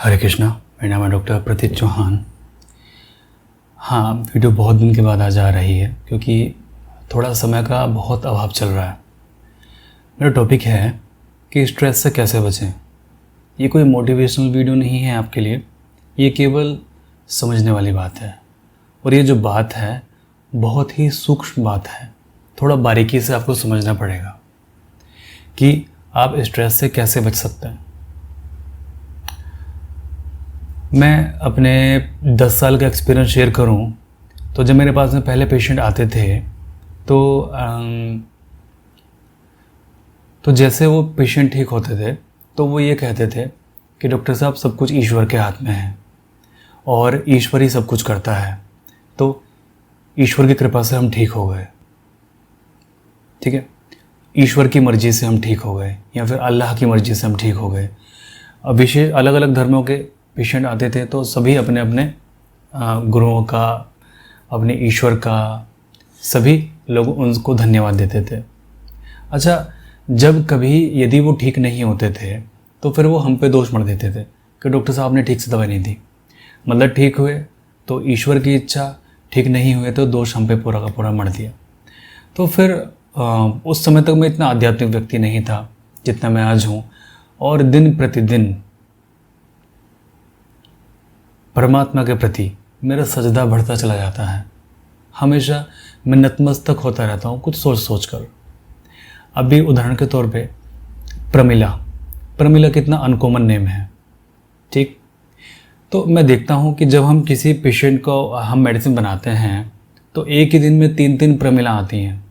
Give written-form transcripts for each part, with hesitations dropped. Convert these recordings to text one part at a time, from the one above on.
हरे कृष्णा। मेरा नाम है डॉक्टर प्रतीक चौहान। हाँ, वीडियो बहुत दिन के बाद आज आ रही है क्योंकि थोड़ा समय का बहुत अभाव चल रहा है। मेरा टॉपिक है कि स्ट्रेस से कैसे बचें। ये कोई मोटिवेशनल वीडियो नहीं है आपके लिए, ये केवल समझने वाली बात है। और ये जो बात है बहुत ही सूक्ष्म बात है, थोड़ा बारीकी से आपको समझना पड़ेगा कि आप स्ट्रेस से कैसे बच सकते हैं। मैं अपने 10 साल का एक्सपीरियंस शेयर करूं तो जब मेरे पास में पहले पेशेंट आते थे तो जैसे वो पेशेंट ठीक होते थे तो वो ये कहते थे कि डॉक्टर साहब सब कुछ ईश्वर के हाथ में है और ईश्वर ही सब कुछ करता है, तो ईश्वर की कृपा से हम ठीक हो गए। ठीक है, ईश्वर की मर्ज़ी से हम ठीक हो गए या फिर अल्लाह की मर्ज़ी से हम ठीक हो गए। अब विशेष अलग अलग धर्मों के पेशेंट आते थे तो सभी अपने अपने गुरुओं का, अपने ईश्वर का, सभी लोग उनको धन्यवाद देते थे। अच्छा, जब कभी यदि वो ठीक नहीं होते थे तो फिर वो हम पे दोष मढ़ देते थे कि डॉक्टर साहब ने ठीक से दवाई नहीं दी। मतलब ठीक हुए तो ईश्वर की इच्छा, ठीक नहीं हुए तो दोष हम पे पूरा का पूरा मढ़ दिया। तो फिर उस समय तक मैं इतना आध्यात्मिक व्यक्ति नहीं था जितना मैं आज हूँ, और दिन प्रतिदिन परमात्मा के प्रति मेरा सजदा बढ़ता चला जाता है। हमेशा मैं नतमस्तक होता रहता हूँ कुछ सोच सोच कर। अभी उदाहरण के तौर पे प्रमिला कितना अनकॉमन नेम है। ठीक, तो मैं देखता हूँ कि जब हम किसी पेशेंट को हम मेडिसिन बनाते हैं तो एक ही दिन में 3 प्रमिला आती हैं।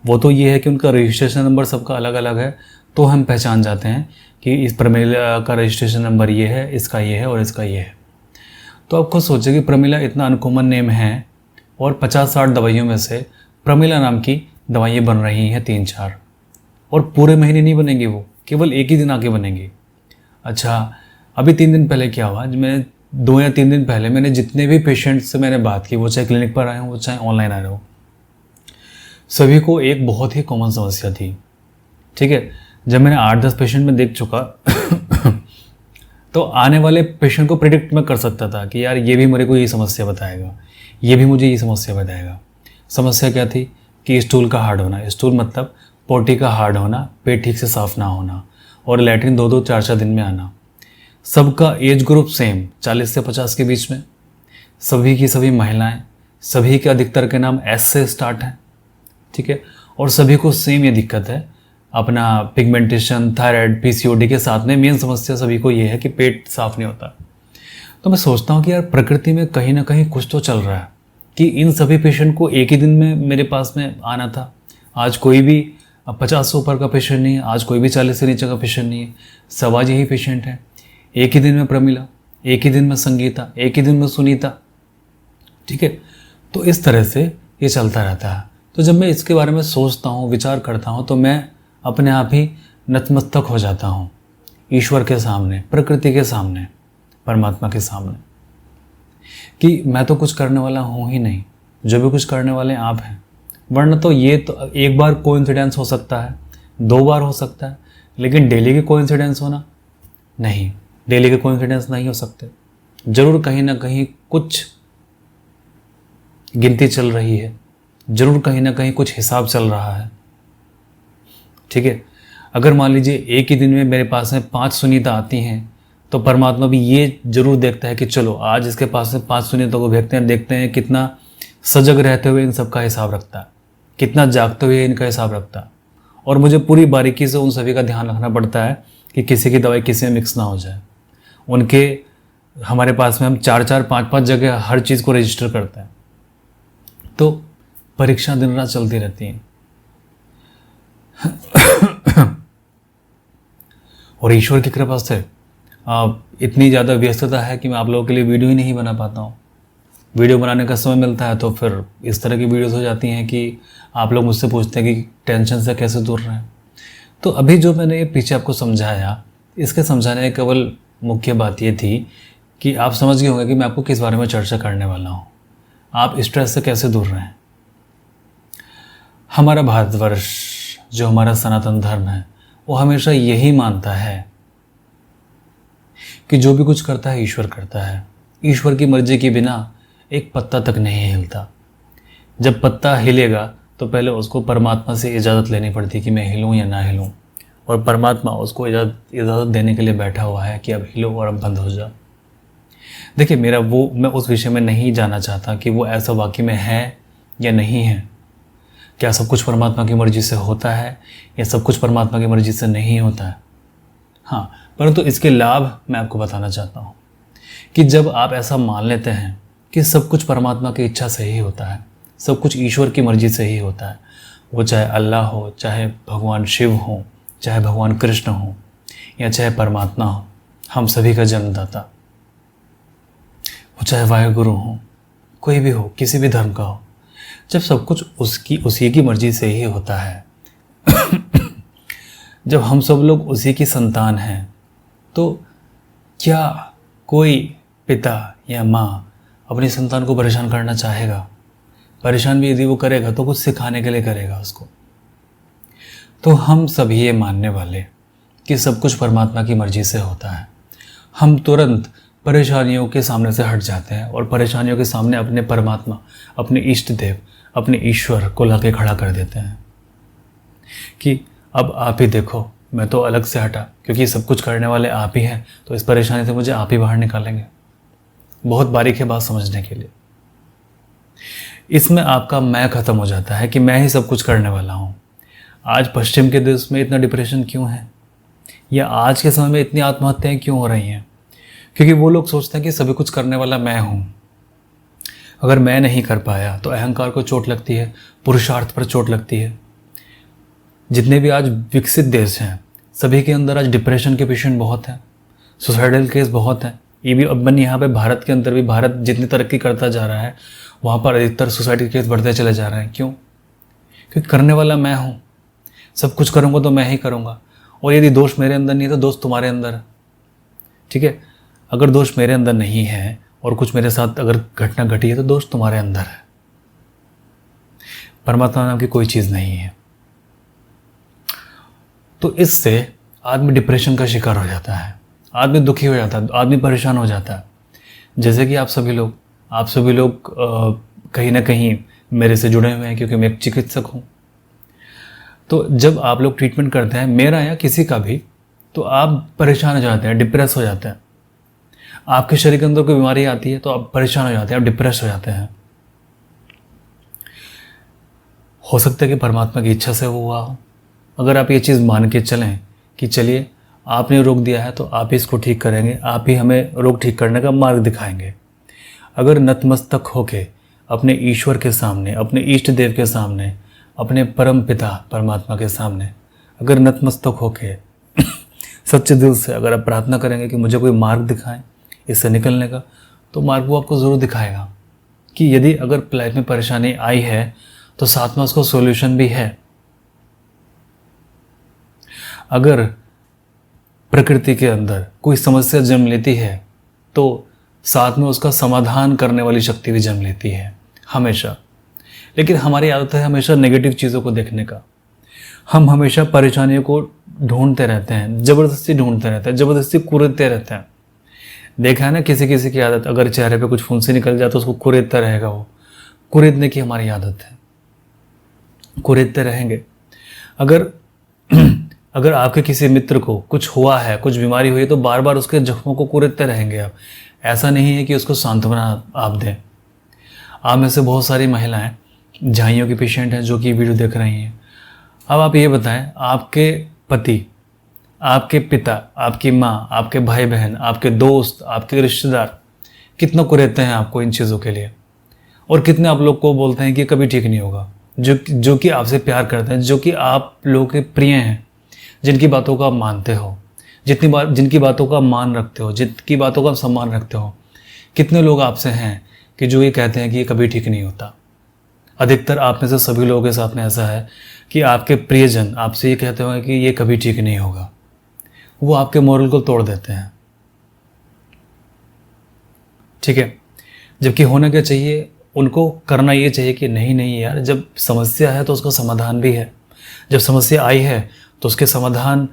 वो तो ये है कि उनका रजिस्ट्रेशन नंबर सबका अलग अलग है, तो हम पहचान जाते हैं कि इस प्रमिला का रजिस्ट्रेशन नंबर ये है, इसका ये है और इसका ये है। तो आप खुद सोचिए कि प्रमिला इतना अनकॉमन नेम है और 50-60 दवाइयों में से प्रमिला नाम की दवाइयाँ बन रही हैं 3-4, और पूरे महीने नहीं बनेंगी, वो केवल एक ही दिन आके बनेंगी। अच्छा, अभी 3 दिन पहले क्या हुआ, मैं 2 या 3 दिन पहले मैंने जितने भी पेशेंट से मैंने बात की, वो चाहे क्लिनिक पर आए हों वो चाहे ऑनलाइन आए हों, सभी को एक बहुत ही कॉमन समस्या थी। ठीक है, जब मैंने 8-10 पेशेंट में देख चुका तो आने वाले पेशेंट को प्रिडिक्ट मैं कर सकता था कि यार ये भी मेरे को ये समस्या बताएगा, ये भी मुझे ये समस्या बताएगा। समस्या क्या थी कि स्टूल का हार्ड होना, स्टूल मतलब पोटी का हार्ड होना, पेट ठीक से साफ़ ना होना और लैट्रिन 2-2, 4-4 दिन में आना। सबका एज ग्रुप सेम 40 से 50 के बीच में, सभी की सभी महिलाएं, सभी के अधिकतर के नाम एस से स्टार्ट हैं। ठीक है, और सभी को सेम ये दिक्कत है, अपना पिगमेंटेशन, थायराइड, पीसीओडी के साथ में मेन समस्या सभी को ये है कि पेट साफ़ नहीं होता। तो मैं सोचता हूँ कि यार प्रकृति में कहीं ना कहीं कुछ तो चल रहा है कि इन सभी पेशेंट को एक ही दिन में मेरे पास में आना था। आज कोई भी 50 से ऊपर का पेशेंट नहीं है, आज कोई भी 40 से नीचे का पेशेंट नहीं है, सब आज यही पेशेंट है। एक ही दिन में प्रमिला, एक ही दिन में संगीता, एक ही दिन में सुनीता। ठीक है, तो इस तरह से ये चलता रहता है। तो जब मैं इसके बारे में सोचता हूँ, विचार करता हूँ, तो मैं अपने आप ही नतमस्तक हो जाता हूँ ईश्वर के सामने, प्रकृति के सामने, परमात्मा के सामने, कि मैं तो कुछ करने वाला हूँ ही नहीं, जो भी कुछ करने वाले आप हैं। वरना तो ये तो एक बार कोइंसिडेंस हो सकता है, 2 बार हो सकता है, लेकिन डेली के कोइंसिडेंस होना नहीं, डेली के कोइंसिडेंस नहीं हो सकते। ज़रूर कहीं ना कहीं कुछ गिनती चल रही है, ज़रूर कहीं ना कहीं कुछ हिसाब चल रहा है। ठीक है, अगर मान लीजिए एक ही दिन में मेरे पास में 5 सुनीता आती हैं तो परमात्मा भी ये जरूर देखता है कि चलो आज इसके पास में 5 सुनीता को देखते हैं कितना सजग रहते हुए इन सब का हिसाब रखता है, कितना जागते हुए इनका हिसाब रखता है। और मुझे पूरी बारीकी से उन सभी का ध्यान रखना पड़ता है कि किसी की दवाई किसी में मिक्स ना हो जाए। उनके हमारे पास में हम 4-4, 5-5 जगह हर चीज़ को रजिस्टर करते हैं। तो परीक्षा दिन रात चलती रहती हैं और ईश्वर की कृपा से इतनी ज़्यादा व्यस्तता है कि मैं आप लोगों के लिए वीडियो ही नहीं बना पाता हूँ। वीडियो बनाने का समय मिलता है तो फिर इस तरह की वीडियोस हो जाती हैं कि आप लोग मुझसे पूछते हैं कि टेंशन से कैसे दूर रहें। तो अभी जो मैंने ये पीछे आपको समझाया, इसके समझाने की केवल मुख्य बात ये थी कि आप समझ गए होंगे कि मैं आपको किस बारे में चर्चा करने वाला हूँ। आप स्ट्रेस से कैसे दूर रहें। हमारा भारतवर्ष, जो हमारा सनातन धर्म है, वो हमेशा यही मानता है कि जो भी कुछ करता है ईश्वर करता है। ईश्वर की मर्जी के बिना एक पत्ता तक नहीं हिलता। जब पत्ता हिलेगा तो पहले उसको परमात्मा से इजाज़त लेनी पड़ती कि मैं हिलूँ या ना हिलूँ, और परमात्मा उसको इजाज़त देने के लिए बैठा हुआ है कि अब हिलो और अब बंद हो जा। देखिए मैं उस विषय में नहीं जाना चाहता कि वो ऐसा वाकई में है या नहीं है। क्या सब कुछ परमात्मा की मर्ज़ी से होता है या सब कुछ परमात्मा की मर्ज़ी से नहीं होता है? हाँ, परंतु इसके लाभ मैं आपको बताना चाहता हूँ कि जब आप ऐसा मान लेते हैं कि सब कुछ परमात्मा की इच्छा से ही होता है, सब कुछ ईश्वर की मर्ज़ी से ही होता है, वो चाहे अल्लाह हो, चाहे भगवान शिव हो, चाहे भगवान कृष्ण हो, या चाहे परमात्मा हो, हम सभी का जन्मदाता, वो चाहे वाहिगुरु हो, कोई भी हो, किसी भी धर्म का हो, जब सब कुछ उसी की मर्ज़ी से ही होता है जब हम सब लोग उसी की संतान हैं, तो क्या कोई पिता या माँ अपनी संतान को परेशान करना चाहेगा? परेशान भी यदि वो करेगा तो कुछ सिखाने के लिए करेगा उसको। तो हम सभी ये मानने वाले कि सब कुछ परमात्मा की मर्ज़ी से होता है, हम तुरंत परेशानियों के सामने से हट जाते हैं और परेशानियों के सामने अपने परमात्मा, अपने इष्ट देव, अपने ईश्वर को लाके खड़ा कर देते हैं कि अब आप ही देखो, मैं तो अलग से हटा क्योंकि सब कुछ करने वाले आप ही हैं, तो इस परेशानी से मुझे आप ही बाहर निकालेंगे। बहुत बारीक है बात समझने के लिए। इसमें आपका मैं ख़त्म हो जाता है कि मैं ही सब कुछ करने वाला हूँ। आज पश्चिम के देश में इतना डिप्रेशन क्यों है, या आज के समय में इतनी आत्महत्याएं क्यों हो रही हैं? क्योंकि वो लोग सोचते हैं कि सभी कुछ करने वाला मैं हूँ। अगर मैं नहीं कर पाया तो अहंकार को चोट लगती है, पुरुषार्थ पर चोट लगती है। जितने भी आज विकसित देश हैं सभी के अंदर आज डिप्रेशन के पेशेंट बहुत हैं, सुसाइडल केस बहुत हैं। ये भी अब यहाँ पे भारत के अंदर भी, भारत जितनी तरक्की करता जा रहा है वहाँ पर अधिकतर सुसाइड के केस बढ़ते चले जा रहे हैं। क्यों? क्योंकि करने वाला मैं हूँ, सब कुछ करूँगा तो मैं ही करूँगा, और यदि दोष मेरे अंदर नहीं है तो दोष तुम्हारे अंदर है। ठीक है, अगर दोष मेरे अंदर नहीं है और कुछ मेरे साथ अगर घटना घटी है तो दोष तुम्हारे अंदर है। परमात्मा नाम की कोई चीज़ नहीं है। तो इससे आदमी डिप्रेशन का शिकार हो जाता है, आदमी दुखी हो जाता है, आदमी परेशान हो जाता है। जैसे कि आप सभी लोग कहीं ना कहीं मेरे से जुड़े हुए हैं क्योंकि मैं एक चिकित्सक हूँ। तो जब आप लोग ट्रीटमेंट करते हैं, मेरा या किसी का भी, तो आप परेशान हो जाते हैं, डिप्रेस हो जाते हैं। आपके शरीर के अंदर कोई बीमारी आती है तो आप परेशान हो जाते हैं, आप डिप्रेस हो जाते हैं। हो सकता है कि परमात्मा की इच्छा से वो हुआ हो। अगर आप ये चीज़ मान के चलें कि चलिए आपने रोक दिया है तो आप ही इसको ठीक करेंगे, आप ही हमें रोग ठीक करने का मार्ग दिखाएंगे। अगर नतमस्तक होके अपने ईश्वर के सामने, अपने इष्ट देव के सामने, अपने परम पिता परमात्मा के सामने अगर नतमस्तक होके सच्चे दिल से अगर आप प्रार्थना करेंगे कि मुझे कोई मार्ग दिखाएं इससे निकलने का, तो मार्ग वो आपको ज़रूर दिखाएगा कि यदि अगर लाइफ में परेशानी आई है तो साथ में उसको सॉल्यूशन भी है। अगर प्रकृति के अंदर कोई समस्या जन्म लेती है तो साथ में उसका समाधान करने वाली शक्ति भी जन्म लेती है हमेशा। लेकिन हमारी आदत है हमेशा नेगेटिव चीज़ों को देखने का। हम हमेशा परेशानियों को ढूंढते रहते हैं, ज़बरदस्ती ढूंढते रहते हैं, ज़बरदस्ती कुरेदते रहते हैं। देखा है ना, किसी किसी की आदत, अगर चेहरे पे कुछ फुंसी निकल जाए तो उसको कुरेदता रहेगा। वो कुरेदने की हमारी आदत है, कुरेदते रहेंगे। अगर आपके किसी मित्र को कुछ हुआ है, कुछ बीमारी हुई है, तो बार बार उसके जख्मों को कुरेदते रहेंगे आप। ऐसा नहीं है कि उसको सांत्वना आप दें। आप में से बहुत सारी महिलाएं झाइयों की पेशेंट हैं जो कि वीडियो देख रही हैं। अब आप ये बताएं, आपके पति, आपके पिता, आपकी माँ, आपके भाई बहन, आपके दोस्त, आपके रिश्तेदार कितना कुरेदते हैं आपको इन चीज़ों के लिए, और कितने आप लोग को बोलते हैं कि कभी ठीक नहीं होगा, जो कि आपसे प्यार करते हैं, जो कि आप लोगों के प्रिय हैं, जिनकी बातों को आप मानते हो, जिनकी बातों का मान रखते हो, जिनकी बातों का सम्मान रखते हो। कितने लोग आपसे हैं कि जो ये कहते हैं कि ये कभी ठीक नहीं होता। अधिकतर आप में से सभी लोगों के साथ में ऐसा है कि आपके प्रियजन आपसे ये कहते हैं कि ये कभी ठीक नहीं होगा। वो आपके मोरल को तोड़ देते हैं। ठीक है, जबकि होना क्या चाहिए, उनको करना ये चाहिए कि नहीं यार, जब समस्या है तो उसका समाधान भी है। जब समस्या आई है तो उसके समाधान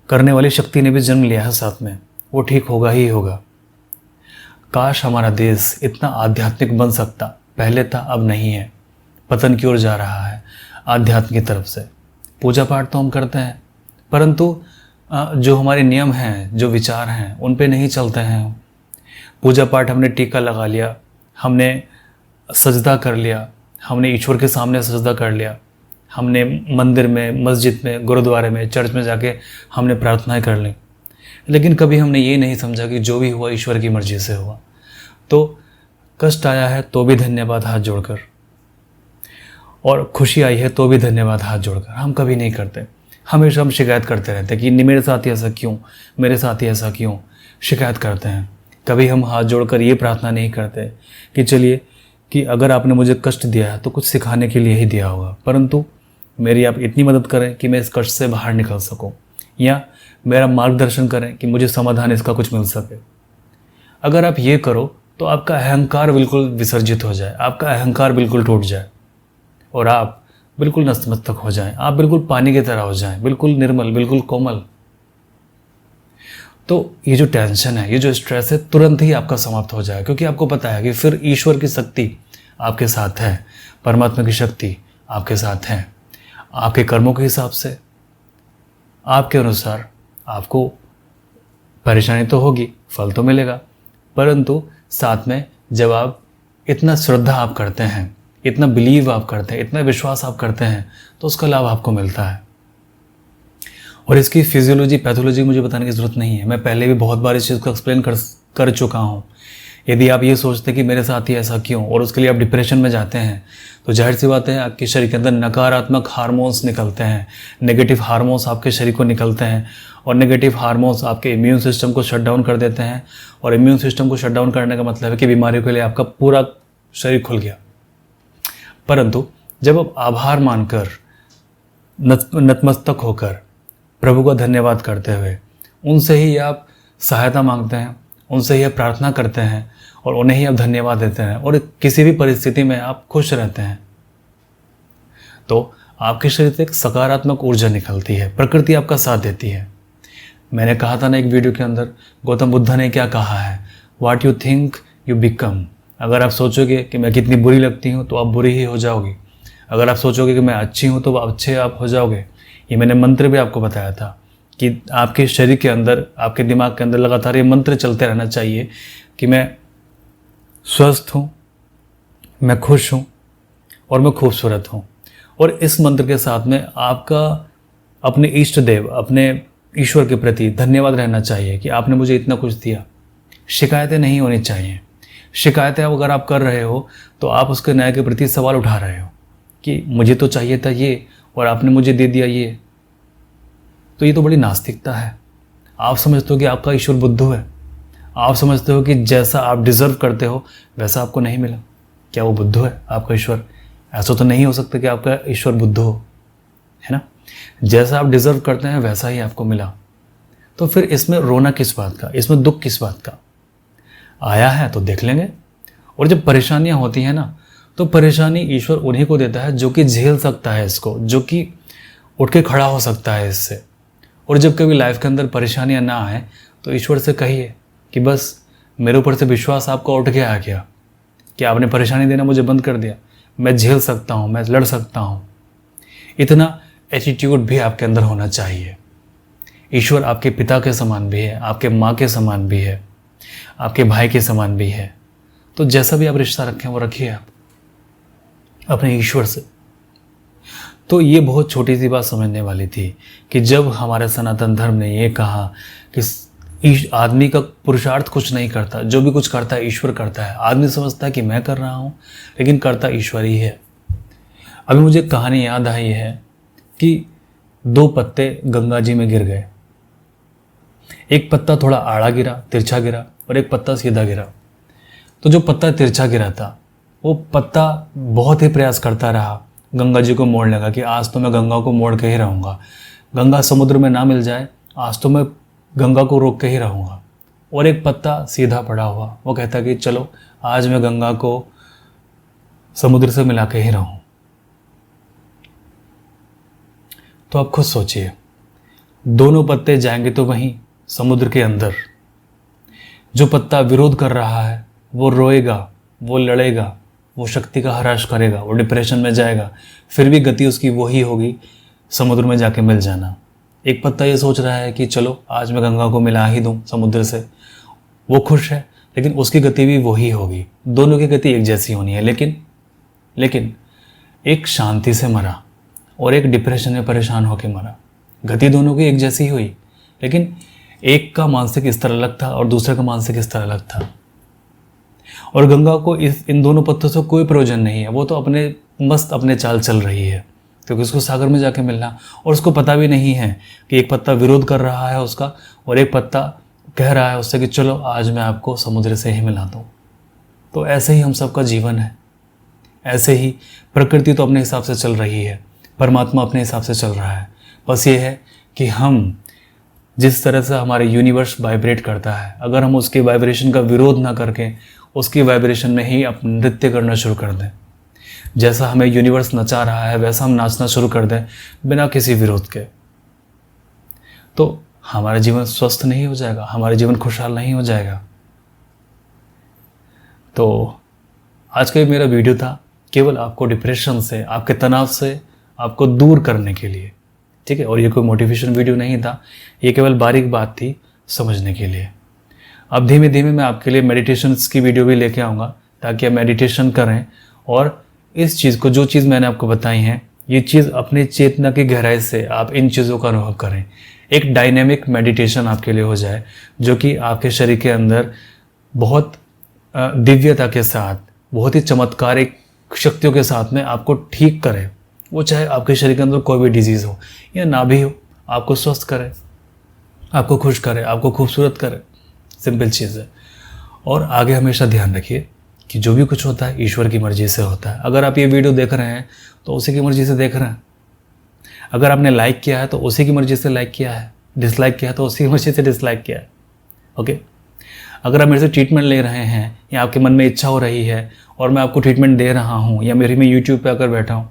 करने वाली शक्ति ने भी जन्म लिया है साथ में। वो ठीक होगा ही होगा। काश हमारा देश इतना आध्यात्मिक बन सकता, पहले था अब नहीं है, पतन की ओर जा रहा है आध्यात्म की तरफ से। पूजा पाठ तो हम करते हैं, परंतु जो हमारे नियम हैं, जो विचार हैं, उन पे नहीं चलते हैं। पूजा पाठ हमने टीका लगा लिया, हमने सजदा कर लिया, हमने ईश्वर के सामने सजदा कर लिया, हमने मंदिर में, मस्जिद में, गुरुद्वारे में, चर्च में जाके हमने प्रार्थनाएं कर ली, लेकिन कभी हमने ये नहीं समझा कि जो भी हुआ ईश्वर की मर्जी से हुआ। तो कष्ट आया है तो भी धन्यवाद हाथ जोड़कर, और खुशी आई है तो भी धन्यवाद हाथ जोड़कर। हम कभी नहीं करते, हमेशा हम शिकायत करते रहते हैं कि मेरे साथ ही ऐसा क्यों, मेरे साथ ही ऐसा क्यों, शिकायत करते हैं। कभी हम हाथ जोड़कर ये प्रार्थना नहीं करते कि चलिए कि अगर आपने मुझे कष्ट दिया है तो कुछ सिखाने के लिए ही दिया होगा, परंतु मेरी आप इतनी मदद करें कि मैं इस कष्ट से बाहर निकल सकूं, या मेरा मार्गदर्शन करें कि मुझे समाधान इसका कुछ मिल सके। अगर आप ये करो तो आपका अहंकार बिल्कुल विसर्जित हो जाए, आपका अहंकार बिल्कुल टूट जाए और आप बिल्कुल नतमस्तक हो जाएं, आप बिल्कुल पानी की तरह हो जाएं, बिल्कुल निर्मल, बिल्कुल कोमल। तो ये जो टेंशन है, ये जो स्ट्रेस है, तुरंत ही आपका समाप्त हो जाए, क्योंकि आपको पता है कि फिर ईश्वर की शक्ति आपके साथ है, परमात्मा की शक्ति आपके साथ है। आपके कर्मों के हिसाब से, आपके अनुसार आपको परेशानी तो होगी, फल तो मिलेगा, परंतु साथ में जब आप इतना श्रद्धा आप करते हैं, इतना बिलीव आप करते हैं, इतना विश्वास आप करते हैं, तो उसका लाभ आपको मिलता है। और इसकी फिजियोलॉजी, पैथोलॉजी मुझे बताने की ज़रूरत नहीं है, मैं पहले भी बहुत बार इस चीज़ को एक्सप्लेन कर चुका हूँ। यदि आप ये सोचते हैं कि मेरे साथ ही ऐसा क्यों, और उसके लिए आप डिप्रेशन में जाते हैं, तो जाहिर सी बात है आपके शरीर के अंदर नकारात्मक हार्मोन्स निकलते हैं, नेगेटिव हार्मोन्स आपके शरीर को निकलते हैं, और नेगेटिव हार्मोन्स आपके इम्यून सिस्टम को शट डाउन कर देते हैं। और इम्यून सिस्टम को शट डाउन करने का मतलब है कि बीमारियों के लिए आपका पूरा शरीर खुल गया। परंतु जब आप आभार मानकर, नतमस्तक होकर, प्रभु का धन्यवाद करते हुए, उनसे ही आप सहायता मांगते हैं, उनसे ही आप प्रार्थना करते हैं और उन्हें ही आप धन्यवाद देते हैं, और किसी भी परिस्थिति में आप खुश रहते हैं, तो आपके शरीर से एक सकारात्मक ऊर्जा निकलती है, प्रकृति आपका साथ देती है। मैंने कहा था ना एक वीडियो के अंदर, गौतम बुद्ध ने क्या कहा है, what you think you become. अगर आप सोचोगे कि मैं कितनी बुरी लगती हूँ तो आप बुरी ही हो जाओगे, अगर आप सोचोगे कि मैं अच्छी हूँ तो अच्छे आप हो जाओगे। ये मैंने मंत्र भी आपको बताया था कि आपके शरीर के अंदर, आपके दिमाग के अंदर लगातार ये मंत्र चलते रहना चाहिए कि मैं स्वस्थ हूँ, मैं खुश हूँ और मैं खूबसूरत हूँ। और इस मंत्र के साथ में आपका अपने इष्ट देव, अपने ईश्वर के प्रति धन्यवाद रहना चाहिए कि आपने मुझे इतना कुछ दिया। शिकायतें नहीं होनी चाहिए। शिकायतें अगर आप कर रहे हो तो आप उसके न्याय के प्रति सवाल उठा रहे हो कि मुझे तो चाहिए था ये और आपने मुझे दे दिया ये। तो ये तो बड़ी नास्तिकता है। आप समझते हो कि आपका ईश्वर बुद्धू है, आप समझते हो कि जैसा आप डिज़र्व करते हो वैसा आपको नहीं मिला। क्या वो बुद्धू है आपका ईश्वर? ऐसा तो नहीं हो सकता कि आपका ईश्वर बुद्धू हो, है ना। जैसा आप डिज़र्व करते हैं वैसा ही आपको मिला। तो फिर इसमें रोना किस बात का, इसमें दुख किस बात का? आया है तो देख लेंगे। और जब परेशानियां होती हैं ना, तो परेशानी ईश्वर उन्हीं को देता है जो कि झेल सकता है इसको, जो कि उठ के खड़ा हो सकता है इससे। और जब कभी लाइफ के अंदर परेशानियां ना आए तो ईश्वर से कहिए कि बस मेरे ऊपर से विश्वास आपका उठ के आ गया कि आपने परेशानी देना मुझे बंद कर दिया, मैं झेल सकता हूँ, मैं लड़ सकता हूँ। इतना एटीट्यूड भी आपके अंदर होना चाहिए। ईश्वर आपके पिता के समान भी है, आपके माँ के समान भी है, आपके भाई के समान भी है। तो जैसा भी आप रिश्ता रखें वो रखिए आप अपने ईश्वर से। तो ये बहुत छोटी सी बात समझने वाली थी कि जब हमारे सनातन धर्म ने ये कहा कि आदमी का पुरुषार्थ कुछ नहीं करता, जो भी कुछ करता है ईश्वर करता है। आदमी समझता है कि मैं कर रहा हूँ, लेकिन करता ईश्वर ही है। अभी मुझे कहानी याद आई है कि 2 पत्ते गंगा जी में गिर गए। एक पत्ता थोड़ा आड़ा गिरा, तिरछा गिरा, और एक पत्ता सीधा गिरा। तो जो पत्ता तिरछा गिरा था वो पत्ता बहुत ही प्रयास करता रहा गंगा जी को मोड़ने का कि आज तो मैं गंगा को मोड़ के ही रहूँगा, गंगा समुद्र में ना मिल जाए, आज तो मैं गंगा को रोक के ही रहूँगा। और एक पत्ता सीधा पड़ा हुआ, वो कहता कि चलो आज मैं गंगा को समुद्र से मिला के ही रहूँ। तो आप खुद सोचिए, दोनों पत्ते जाएंगे तो वहीं समुद्र के अंदर, जो पत्ता विरोध कर रहा है वो रोएगा, वो लड़ेगा, वो शक्ति का ह्रास करेगा, वो डिप्रेशन में जाएगा, फिर भी गति उसकी वही होगी, समुद्र में जाके मिल जाना। एक पत्ता ये सोच रहा है कि चलो आज मैं गंगा को मिला ही दूँ समुद्र से, वो खुश है, लेकिन उसकी गति भी वही होगी। दोनों की गति एक जैसी होनी है, लेकिन एक शांति से मरा और एक डिप्रेशन में परेशान होकर मरा। गति दोनों की एक जैसी हुई, लेकिन एक का मानसिक स्तर अलग था और दूसरे का मानसिक स्तर अलग था। और गंगा को इन दोनों पत्तों से कोई प्रयोजन नहीं है, वो तो अपने चाल चल रही है, क्योंकि उसको सागर में जाके मिलना, और उसको पता भी नहीं है कि एक पत्ता विरोध कर रहा है उसका और एक पत्ता कह रहा है उससे कि चलो आज मैं आपको समुद्र से ही मिलाता हूँ। तो ऐसे ही हम सबका जीवन है, ऐसे ही प्रकृति तो अपने हिसाब से चल रही है, परमात्मा अपने हिसाब से चल रहा है। बस ये है कि हम जिस तरह से हमारे यूनिवर्स वाइब्रेट करता है, अगर हम उसके वाइब्रेशन का विरोध ना करके उसकी वाइब्रेशन में ही अपना नृत्य करना शुरू कर दें, जैसा हमें यूनिवर्स नचा रहा है वैसा हम नाचना शुरू कर दें बिना किसी विरोध के, तो हमारा जीवन स्वस्थ नहीं हो जाएगा, हमारा जीवन खुशहाल नहीं हो जाएगा। तो आज का ये मेरा वीडियो था केवल आपको डिप्रेशन से, आपके तनाव से आपको दूर करने के लिए, ठीक है। और ये कोई मोटिवेशन वीडियो नहीं था, ये केवल बारीक बात थी समझने के लिए। अब धीमे धीमे मैं आपके लिए मेडिटेशंस की वीडियो भी लेके आऊँगा, ताकि आप मेडिटेशन करें और इस चीज़ को, जो चीज़ मैंने आपको बताई हैं, ये चीज़ अपनी चेतना की गहराई से आप इन चीज़ों का अनुभव करें। एक डायनेमिक मेडिटेशन आपके लिए हो जाए, जो कि आपके शरीर के अंदर बहुत दिव्यता के साथ, बहुत ही चमत्कारिक शक्तियों के साथ में आपको ठीक करे। वो चाहे आपके शरीर के अंदर कोई भी डिजीज़ हो या ना भी हो, आपको स्वस्थ करे, आपको खुश करे, आपको खूबसूरत करे। सिंपल चीज़ है। और आगे हमेशा ध्यान रखिए कि जो भी कुछ होता है ईश्वर की मर्ज़ी से होता है। अगर आप ये वीडियो देख रहे हैं तो उसी की मर्ज़ी से देख रहे हैं, अगर आपने लाइक किया है तो उसी की मर्ज़ी से लाइक किया है, डिसलाइक किया है तो उसी की मर्ज़ी से डिसलाइक किया है। ओके, अगर आप मेरे से ट्रीटमेंट ले रहे हैं या आपके मन में इच्छा हो रही है और मैं आपको ट्रीटमेंट दे रहा हूँ, या मैं यूट्यूब पे आकर बैठा हूँ,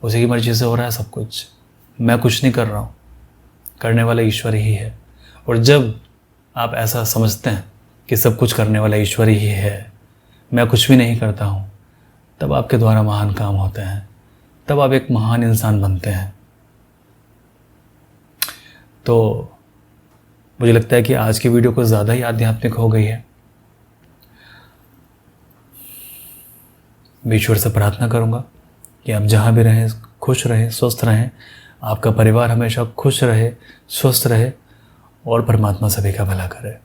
उसी की मर्ज़ी से हो रहा है सब कुछ। मैं कुछ नहीं कर रहा हूँ, करने वाला ईश्वर ही है। और जब आप ऐसा समझते हैं कि सब कुछ करने वाला ईश्वर ही है, मैं कुछ भी नहीं करता हूँ, तब आपके द्वारा महान काम होते हैं, तब आप एक महान इंसान बनते हैं। तो मुझे लगता है कि आज की वीडियो कुछ ज़्यादा ही आध्यात्मिक हो गई है। मैं ईश्वर से प्रार्थना करूँगा कि आप जहाँ भी रहें खुश रहें, स्वस्थ रहें, आपका परिवार हमेशा खुश रहे, स्वस्थ रहे और परमात्मा सभी का भला करे।